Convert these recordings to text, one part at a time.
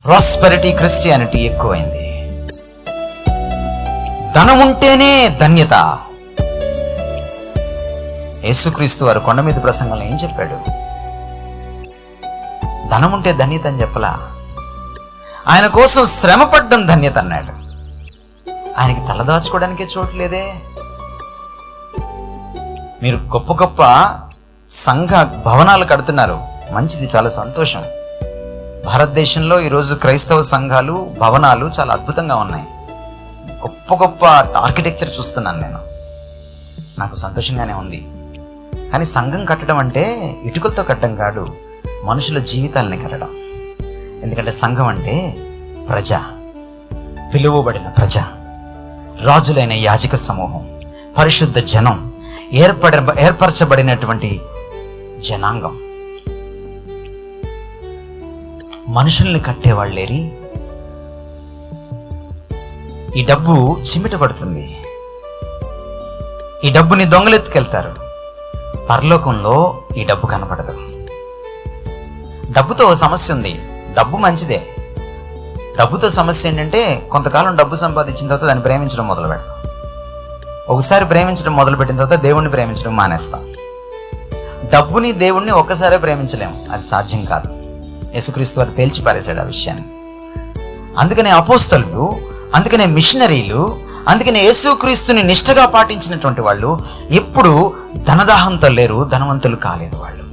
Prosperity Christianity ఎక్కువైంది. ధనం ఉంటేనే ధన్యత. యేసుక్రీస్తు వారు కొండ మీద ప్రసంగంలో ఏం చెప్పాడు? ధనం ఉంటే ధన్యత అని చెప్పలా. ఆయన కోసం శ్రమ పడ్డం ధన్యత అన్నాడు. ఆయనకి తలదాచుకోవడానికే చోట్లేదే. మీరు గొప్ప గొప్ప సంఘ భవనాలు కడుతున్నారు, మంచిది, చాలా సంతోషం. భారతదేశంలో ఈరోజు క్రైస్తవ సంఘాలు భవనాలు చాలా అద్భుతంగా ఉన్నాయి. గొప్ప గొప్ప ఆర్కిటెక్చర్ చూస్తున్నాను నేను, నాకు సంతోషంగానే ఉంది. కానీ సంఘం కట్టడం అంటే ఇటుకలతో కట్టడం కాదు, మనుషుల జీవితాలని కట్టడం. ఎందుకంటే సంఘం అంటే ప్రజ, పిలువబడిన ప్రజ, రాజులైన యాజక సమూహం, పరిశుద్ధ జనం, ఏర్పరచబడినటువంటి జనాంగం. మనుషుల్ని కట్టేవాళ్ళేరి. ఈ డబ్బు చిమ్మిట పడుతుంది, ఈ డబ్బుని దొంగలెత్తుకెళ్తారు. పరలోకంలో ఈ డబ్బు కనపడదు. డబ్బుతో సమస్య ఉంది. డబ్బు మంచిదే. డబ్బుతో సమస్య ఏంటంటే కొంతకాలం డబ్బు సంపాదించిన తర్వాత దాన్ని ప్రేమించడం మొదలు పెడతాం. ఒకసారి ప్రేమించడం మొదలు పెట్టిన తర్వాత దేవుణ్ణి ప్రేమించడం మానేస్తాం. డబ్బుని దేవుణ్ణి ఒక్కసారే ప్రేమించలేము, అది సాధ్యం కాదు. యేసుక్రీస్తు వారు తేల్చి పారేశాడు ఆ విషయాన్ని. అందుకనే అపోస్తలులు, అందుకనే మిషనరీలు, అందుకనే యేసుక్రీస్తుని నిష్ఠగా పాటించినటువంటి వాళ్ళు ఎప్పుడు ధనదాహంతో లేరు, ధనవంతులు కాలేదు వాళ్ళు.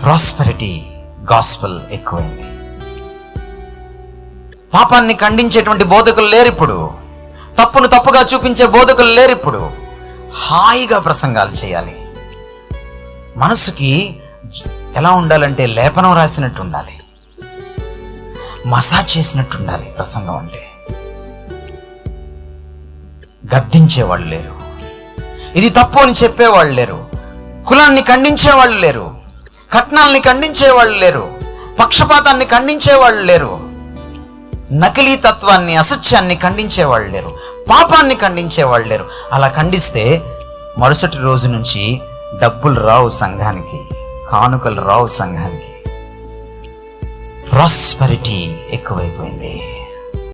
ప్రాస్పెరిటీ గాస్పెల్ ఎక్కువైంది. పాపాన్ని ఖండించేటువంటి బోధకులు లేరు ఇప్పుడు, తప్పును తప్పుగా చూపించే బోధకులు లేరు ఇప్పుడు. హాయిగా ప్రసంగాలు చేయాలి. మనసుకి ఎలా ఉండాలంటే లేపనం రాసినట్టు ఉండాలి, మసాజ్ చేసినట్టు ఉండాలి ప్రసంగం అంటే. గద్దించేవాళ్ళు లేరు, ఇది తప్పు అని చెప్పేవాళ్ళు లేరు, కులాన్ని ఖండించేవాళ్ళు లేరు, కట్నాల్ని ఖండించేవాళ్ళు లేరు, పక్షపాతాన్ని ఖండించేవాళ్ళు లేరు, నకిలీ తత్వాన్ని, అసత్యాన్ని ఖండించేవాళ్ళు లేరు, పాపాన్ని ఖండించేవాళ్ళు లేరు. అలా ఖండిస్తే మరుసటి రోజు నుంచి డబ్బులు రావు సంఘానికి, కానుకలు రావు సంఘానికి. ప్రాస్పెరిటీ ఎక్కువైపోయింది.